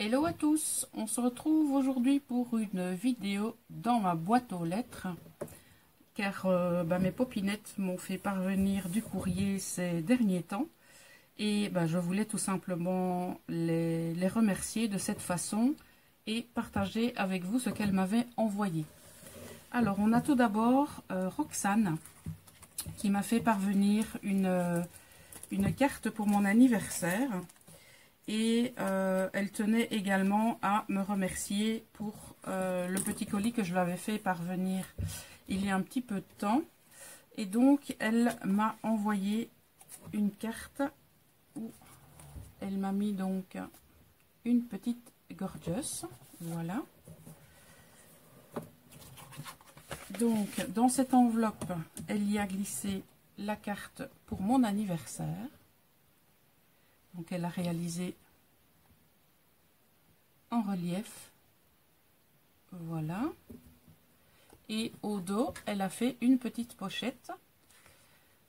Hello à tous, on se retrouve aujourd'hui pour une vidéo dans ma boîte aux lettres car mes popinettes m'ont fait parvenir du courrier ces derniers temps et je voulais tout simplement les remercier de cette façon et partager avec vous ce qu'elles m'avaient envoyé. Alors on a tout d'abord Roxane qui m'a fait parvenir une carte pour mon anniversaire. Et elle tenait également à me remercier pour le petit colis que je l'avais fait parvenir il y a un petit peu de temps. Et donc, elle m'a envoyé une carte où elle m'a mis donc une petite gorgeous. Voilà. Donc, dans cette enveloppe, elle y a glissé la carte pour mon anniversaire. Donc elle a réalisé en relief, voilà, et au dos elle a fait une petite pochette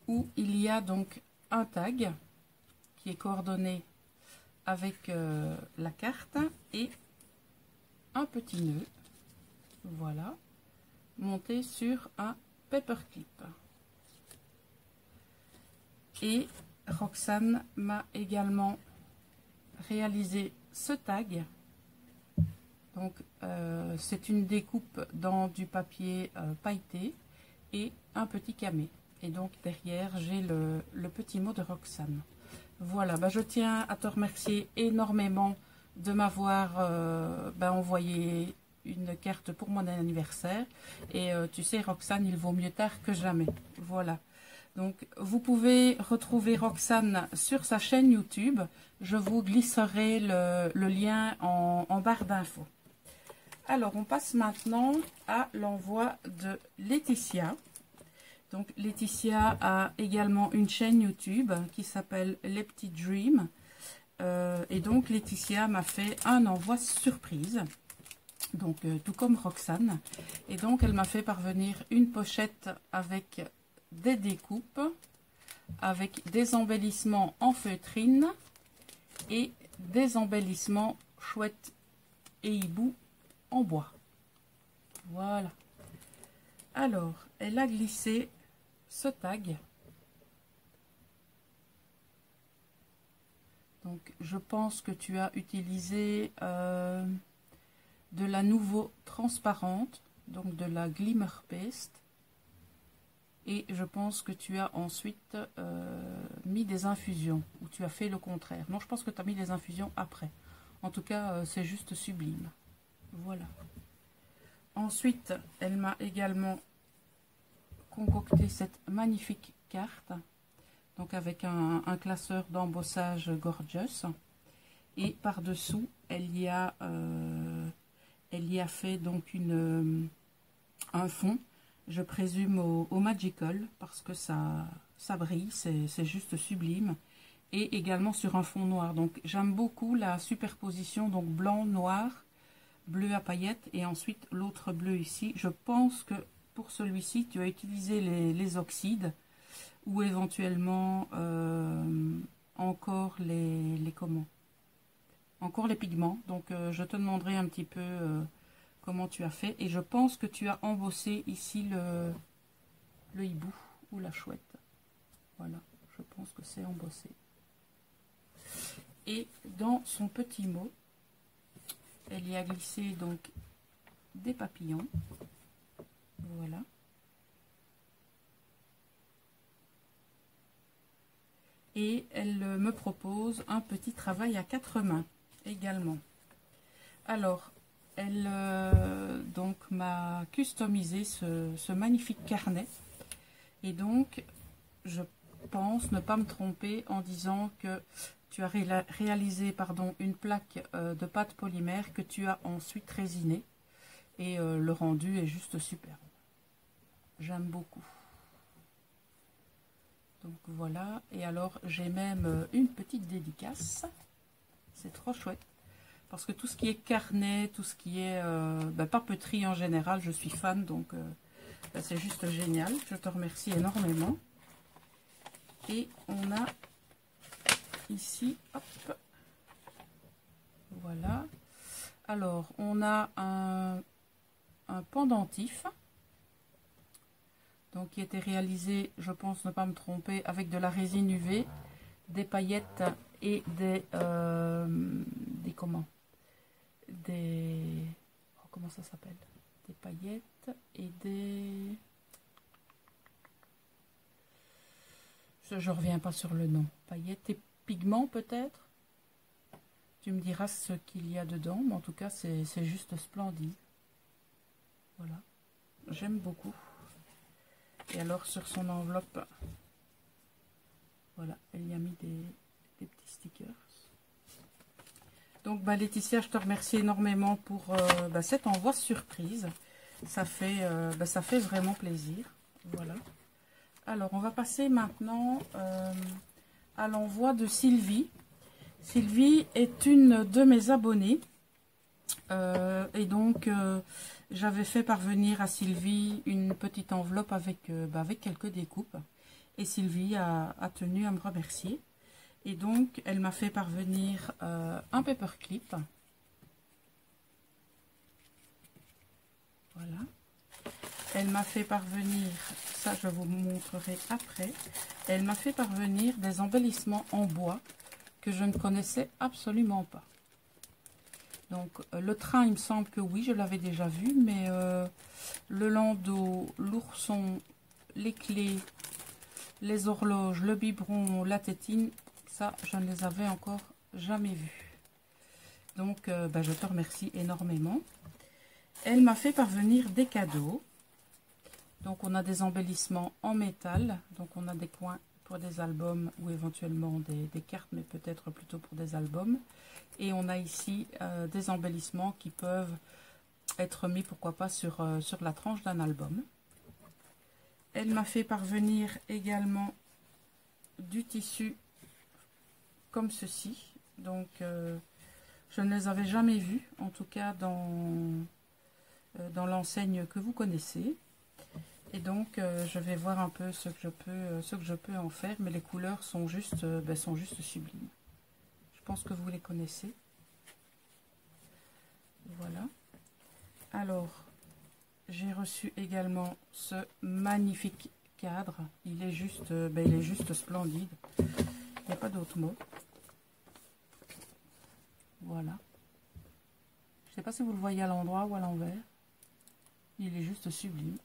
où il y a donc un tag qui est coordonné avec la carte et un petit nœud, voilà, monté sur un paperclip. Et Roxane m'a également réalisé ce tag. Donc c'est une découpe dans du papier pailleté et un petit camé. Et donc derrière j'ai le petit mot de Roxane. Voilà, je tiens à te remercier énormément de m'avoir envoyé une carte pour mon anniversaire. Et tu sais Roxane, il vaut mieux tard que jamais. Voilà. Donc, vous pouvez retrouver Roxane sur sa chaîne YouTube. Je vous glisserai le lien en barre d'infos. Alors, on passe maintenant à l'envoi de Laetitia. Donc, Laetitia a également une chaîne YouTube qui s'appelle Les Petits Dreams. Et donc, Laetitia m'a fait un envoi surprise. Donc, tout comme Roxane. Et donc, elle m'a fait parvenir une pochette avec des découpes, avec des embellissements en feutrine et des embellissements chouettes et hibou en bois. Voilà. Alors, elle a glissé ce tag. Donc, je pense que tu as utilisé de la Nouveau transparente, donc de la Glimmer Paste. Et je pense que tu as ensuite mis des infusions, ou tu as fait le contraire. Non, je pense que tu as mis des infusions après. En tout cas, c'est juste sublime. Voilà. Ensuite, elle m'a également concocté cette magnifique carte. Donc avec un classeur d'embossage gorgeous. Et par-dessous, elle y a fait donc un fond. Je présume au Magical parce que ça brille, c'est juste sublime. Et également sur un fond noir. Donc j'aime beaucoup la superposition, donc blanc, noir, bleu à paillettes et ensuite l'autre bleu ici. Je pense que pour celui-ci, tu as utilisé les oxydes ou éventuellement encore encore les pigments. Donc je te demanderai un petit peu comment tu as fait. Et je pense que tu as embossé ici le hibou ou la chouette. Voilà, je pense que c'est embossé. Et dans son petit mot, elle y a glissé donc des papillons. Voilà. Et elle me propose un petit travail à 4 mains également. Alors, elle donc m'a customisé ce magnifique carnet. Et donc, je pense ne pas me tromper en disant que tu as réalisé une plaque de pâte polymère que tu as ensuite résinée. Et le rendu est juste superbe. J'aime beaucoup. Donc voilà. Et alors, j'ai même une petite dédicace. C'est trop chouette. Parce que tout ce qui est carnet, tout ce qui est papeterie en général, je suis fan. Donc, c'est juste génial. Je te remercie énormément. Et on a ici, hop, voilà, Alors, on a un pendentif, donc qui a été réalisé, je pense ne pas me tromper, avec de la résine UV, des paillettes et des comment, oh, comment ça s'appelle, des paillettes et des, je reviens pas sur le nom, paillettes et pigments peut-être. Tu me diras ce qu'il y a dedans, mais en tout cas c'est juste splendide. Voilà, j'aime beaucoup. Et alors sur son enveloppe, voilà, elle y a mis des petits stickers. Donc Laetitia, je te remercie énormément pour cet envoi surprise. Ça fait vraiment plaisir. Voilà. Alors on va passer maintenant à l'envoi de Sylvie. Sylvie est une de mes abonnées. Et donc j'avais fait parvenir à Sylvie une petite enveloppe avec quelques découpes. Et Sylvie a tenu à me remercier. Et donc, elle m'a fait parvenir un paperclip. Voilà. Elle m'a fait parvenir, ça je vous montrerai après, elle m'a fait parvenir des embellissements en bois que je ne connaissais absolument pas. Donc, le train, il me semble que oui, je l'avais déjà vu, mais le landau, l'ourson, les clés, les horloges, le biberon, la tétine, ça, je ne les avais encore jamais vus. Donc, je te remercie énormément. Elle m'a fait parvenir des cadeaux. Donc, on a des embellissements en métal. Donc, on a des coins pour des albums ou éventuellement des cartes, mais peut-être plutôt pour des albums. Et on a ici des embellissements qui peuvent être mis, pourquoi pas, sur la tranche d'un album. Elle m'a fait parvenir également du tissu comme ceci. Donc, je ne les avais jamais vus, en tout cas dans l'enseigne que vous connaissez. Et donc, je vais voir un peu ce que je peux en faire, mais les couleurs sont juste sublimes. Je pense que vous les connaissez. Voilà. Alors, j'ai reçu également ce magnifique cadre. Il est juste splendide. Il n'y a pas d'autre mot. Voilà. Je ne sais pas si vous le voyez à l'endroit ou à l'envers. Il est juste sublime.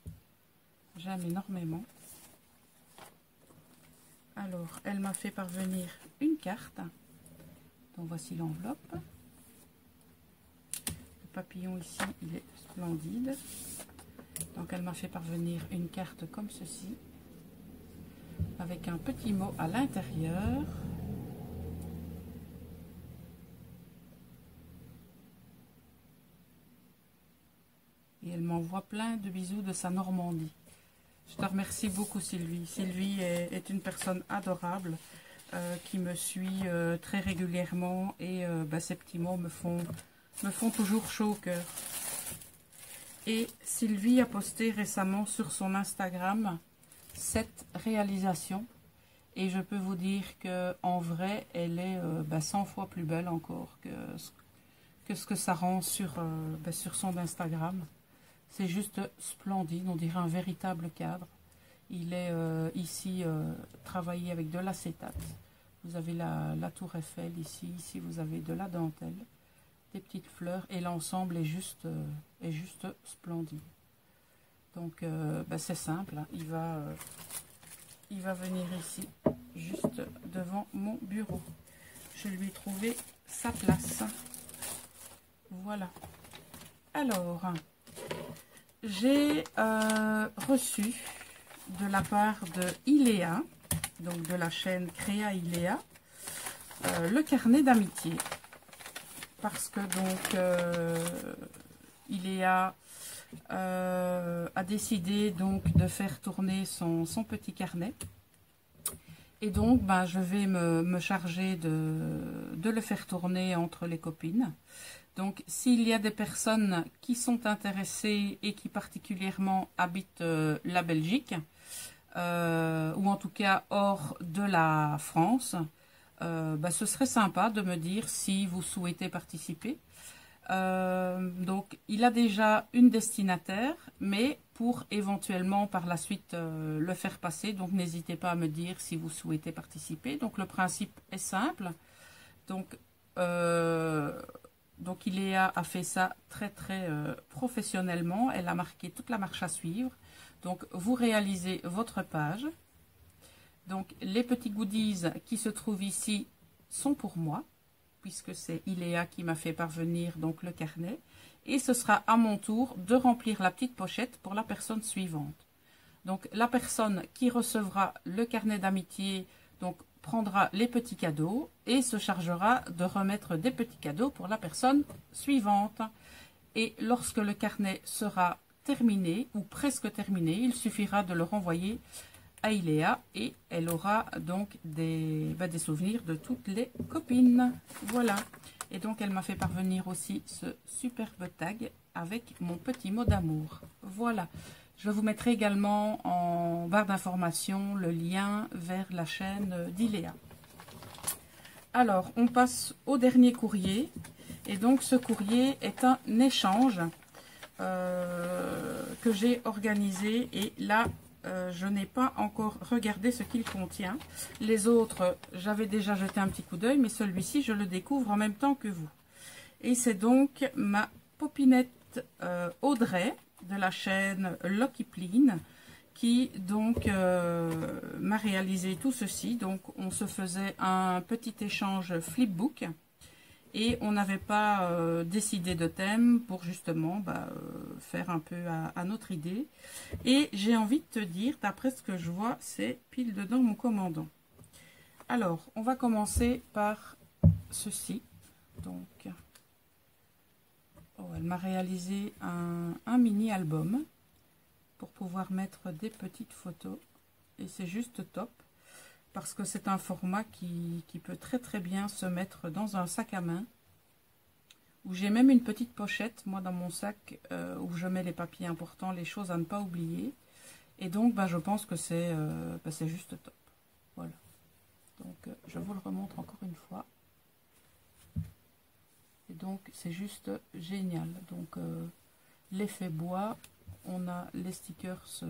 J'aime énormément. Alors, elle m'a fait parvenir une carte. Donc, voici l'enveloppe. Le papillon ici, il est splendide. Donc, elle m'a fait parvenir une carte comme ceci. Avec un petit mot à l'intérieur. Et elle m'envoie plein de bisous de sa Normandie. Je te remercie beaucoup Sylvie. Sylvie est une personne adorable qui me suit très régulièrement et ces petits mots me font toujours chaud au cœur. Et Sylvie a posté récemment sur son Instagram cette réalisation et je peux vous dire que en vrai elle est 100 fois plus belle encore que ce que ça rend sur son Instagram. C'est juste splendide, on dirait un véritable cadre. Il est ici travaillé avec de l'acétate. Vous avez la tour Eiffel ici vous avez de la dentelle, des petites fleurs et l'ensemble est juste splendide. Donc c'est simple, hein. Il va venir ici, juste devant mon bureau. Je lui ai trouvé sa place. Voilà. Alors, j'ai reçu de la part de Iléa, donc de la chaîne Créa Iléa, le carnet d'amitié. Parce que donc Iléa a décidé donc de faire tourner son petit carnet. Et donc je vais me charger de le faire tourner entre les copines. Donc, s'il y a des personnes qui sont intéressées et qui particulièrement habitent la Belgique, ou en tout cas hors de la France, ce serait sympa de me dire si vous souhaitez participer. Donc, il a déjà une destinataire, mais pour éventuellement par la suite le faire passer. Donc, n'hésitez pas à me dire si vous souhaitez participer. Donc, le principe est simple. Donc, Iléa a fait ça très professionnellement. Elle a marqué toute la marche à suivre. Donc, vous réalisez votre page. Donc, les petits goodies qui se trouvent ici sont pour moi, puisque c'est Iléa qui m'a fait parvenir donc le carnet. Et ce sera à mon tour de remplir la petite pochette pour la personne suivante. Donc, la personne qui recevra le carnet d'amitié donc prendra les petits cadeaux et se chargera de remettre des petits cadeaux pour la personne suivante. Et lorsque le carnet sera terminé ou presque terminé, il suffira de le renvoyer à Iléa et elle aura donc des souvenirs de toutes les copines. Voilà. Et donc elle m'a fait parvenir aussi ce superbe tag avec mon petit mot d'amour. Voilà. Je vous mettrai également en barre d'informations le lien vers la chaîne d'Iléa. Alors, on passe au dernier courrier. Et donc, ce courrier est un échange que j'ai organisé. Et là, je n'ai pas encore regardé ce qu'il contient. Les autres, j'avais déjà jeté un petit coup d'œil, mais celui-ci, je le découvre en même temps que vous. Et c'est donc ma popinette Audrey de la chaîne Lucky Pline qui donc m'a réalisé tout ceci. Donc on se faisait un petit échange flipbook et on n'avait pas décidé de thème pour justement faire un peu à notre idée. Et j'ai envie de te dire, d'après ce que je vois, c'est pile dedans mon commandant. Alors on va commencer par ceci. Donc elle m'a réalisé un mini album pour pouvoir mettre des petites photos et c'est juste top parce que c'est un format qui peut très bien se mettre dans un sac à main où j'ai même une petite pochette moi dans mon sac où je mets les papiers importants, les choses à ne pas oublier et donc je pense que c'est juste top. Voilà, donc je vous le remontre encore une fois. Et donc c'est juste génial. Donc l'effet bois, on a les stickers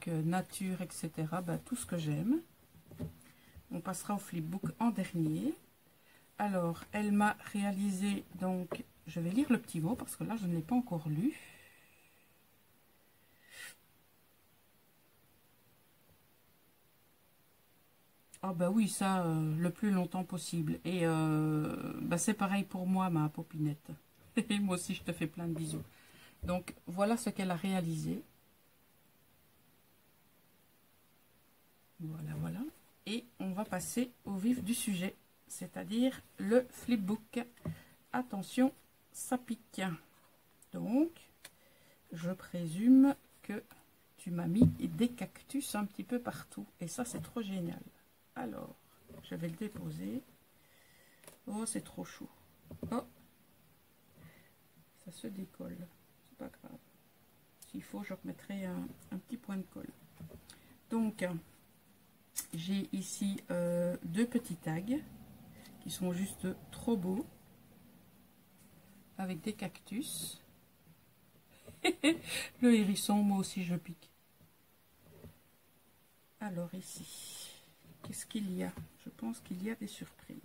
nature, etc. Tout ce que j'aime. On passera au flipbook en dernier. Alors elle m'a réalisé, donc je vais lire le petit mot parce que là je ne l'ai pas encore lu. Ah oui, ça le plus longtemps possible. Et c'est pareil pour moi, ma popinette. Et moi aussi je te fais plein de bisous. Donc voilà ce qu'elle a réalisé. Voilà. Et on va passer au vif du sujet, c'est-à-dire le flipbook. Attention, ça pique. Donc, je présume que tu m'as mis des cactus un petit peu partout. Et ça, c'est trop génial. Alors, je vais le déposer. Oh, c'est trop chaud. Oh, ça se décolle. C'est pas grave. S'il faut, je remettrai un petit point de colle. Donc, j'ai ici deux petits tags qui sont juste trop beaux avec des cactus. Le hérisson, moi aussi je pique. Alors ici, qu'est-ce qu'il y a? Je pense qu'il y a des surprises.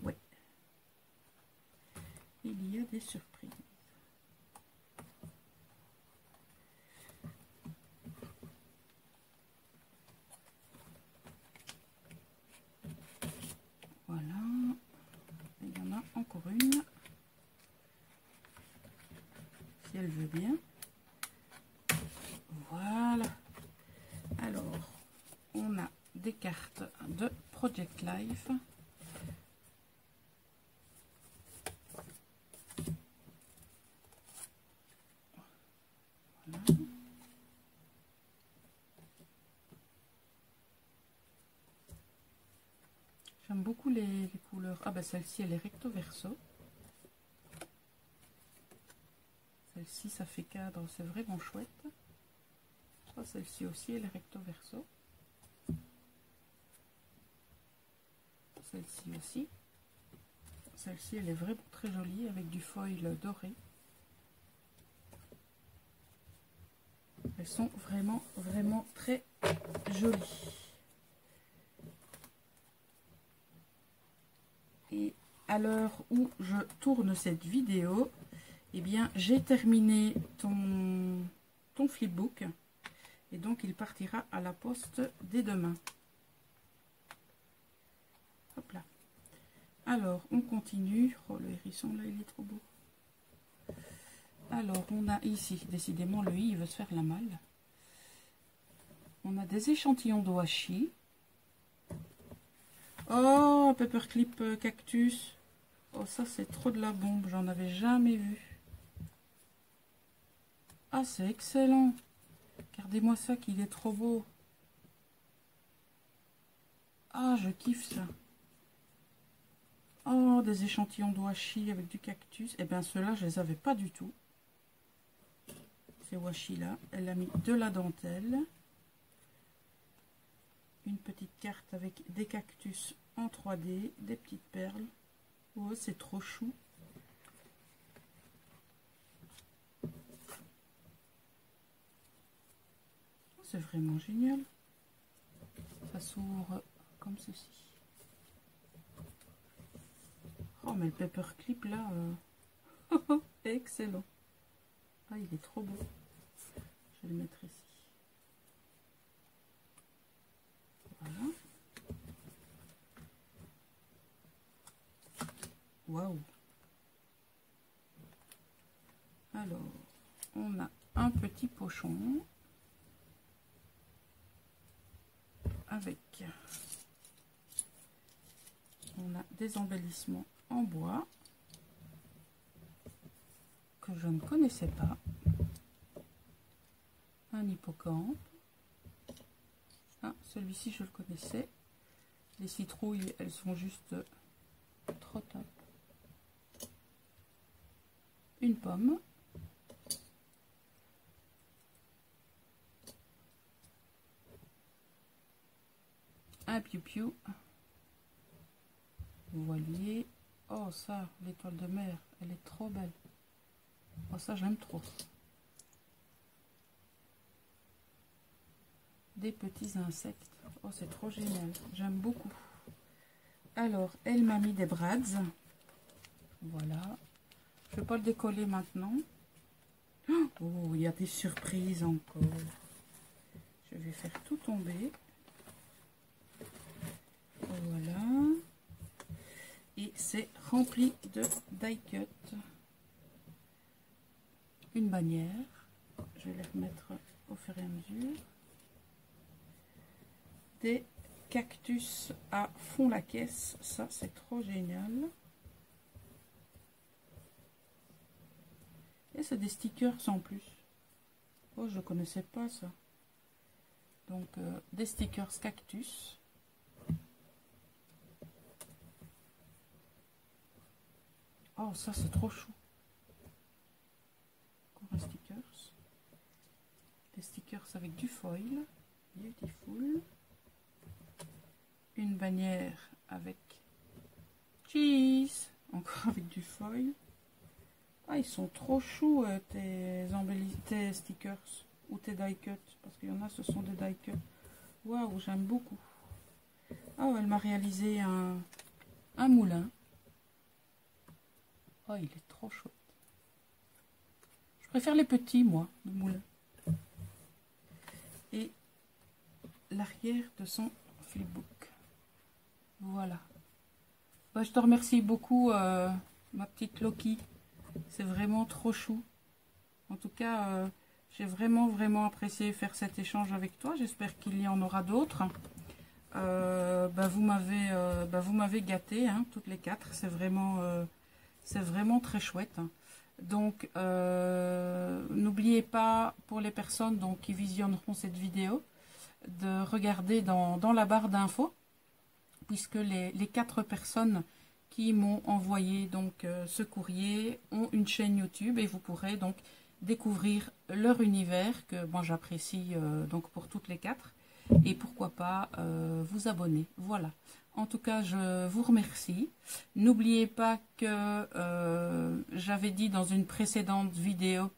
Ouais, il y a des surprises. Voilà, il y en a encore une, si elle veut bien. Voilà. Alors, on a des cartes de Project Life. Voilà. J'aime beaucoup les couleurs. Ah celle-ci elle est recto verso. Celle-ci ça fait cadre, c'est vraiment chouette. Celle-ci aussi elle est recto verso. Celle-ci aussi. Celle-ci, elle est vraiment très jolie avec du foil doré. Elles sont vraiment, vraiment très jolies. Et à l'heure où je tourne cette vidéo, eh bien, j'ai terminé ton flipbook. Et donc, il partira à la poste dès demain. Hop là. Alors, on continue. Oh, le hérisson, là, il est trop beau. Alors, on a ici, décidément, le i, il veut se faire la malle. On a des échantillons de washi. Oh, paperclip cactus. Oh, ça, c'est trop de la bombe. J'en avais jamais vu. Ah, c'est excellent. Regardez-moi ça, qu'il est trop beau. Ah, je kiffe ça. Oh, des échantillons de washi avec du cactus. Eh bien, ceux-là, je les avais pas du tout. Ces washi-là. Elle a mis de la dentelle. Une petite carte avec des cactus en 3D. Des petites perles. Oh, c'est trop chou. C'est vraiment génial. Ça s'ouvre comme ceci. Oh, mais le paperclip là, excellent. Ah, il est trop beau. Je vais le mettre ici. Voilà. Waouh. Alors, on a un petit pochon avec, on a des embellissements en bois que je ne connaissais pas. Un hippocampe. Ah, celui-ci je le connaissais. Les citrouilles, elles sont juste trop top. Une pomme. Un piou-piou. Voilier. Oh, ça, l'étoile de mer, elle est trop belle. Oh, ça, j'aime trop. Des petits insectes. Oh, c'est trop génial. J'aime beaucoup. Alors, elle m'a mis des brads. Voilà. Je ne vais pas le décoller maintenant. Oh, il y a des surprises encore. Je vais faire tout tomber. Voilà. Et c'est rempli de die cut. Une bannière. Je vais les remettre au fur et à mesure. Des cactus à fond la caisse. Ça, c'est trop génial. Et c'est des stickers en plus. Oh, je connaissais pas ça. Donc, des stickers cactus. Oh, ça, c'est trop chou. Encore un stickers. Des stickers avec du foil. Beautiful. Une bannière avec cheese. Encore avec du foil. Ah, ils sont trop choux, tes stickers. Ou tes die cut. Parce qu'il y en a, ce sont des die cut. Waouh, j'aime beaucoup. Ah, elle m'a réalisé un moulin. Oh, il est trop chouette. Je préfère les petits, moi, de moulin. Et l'arrière de son flipbook. Voilà. Bah, je te remercie beaucoup, ma petite Loki. C'est vraiment trop chou. En tout cas, j'ai vraiment, vraiment apprécié faire cet échange avec toi. J'espère qu'il y en aura d'autres. Vous m'avez gâté, hein, toutes les quatre. C'est vraiment très chouette. Donc, n'oubliez pas, pour les personnes donc, qui visionneront cette vidéo, de regarder dans la barre d'infos, puisque les 4 personnes qui m'ont envoyé donc ce courrier ont une chaîne YouTube et vous pourrez donc découvrir leur univers que moi j'apprécie donc pour toutes les 4 et pourquoi pas vous abonner. Voilà. En tout cas, je vous remercie. N'oubliez pas que j'avais dit dans une précédente vidéo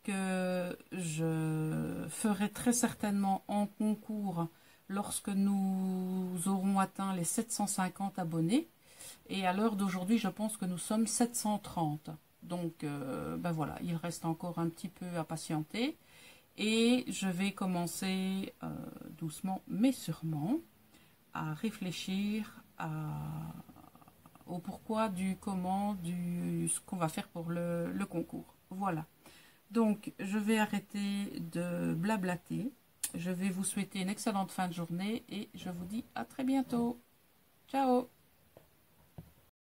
que je ferai très certainement en concours lorsque nous aurons atteint les 750 abonnés. Et à l'heure d'aujourd'hui, je pense que nous sommes 730. Donc, ben voilà, il reste encore un petit peu à patienter. Et je vais commencer doucement mais sûrement à réfléchir au pourquoi, du comment, ce qu'on va faire pour le concours. Voilà. Donc, je vais arrêter de blablater. Je vais vous souhaiter une excellente fin de journée et je vous dis à très bientôt. Ciao!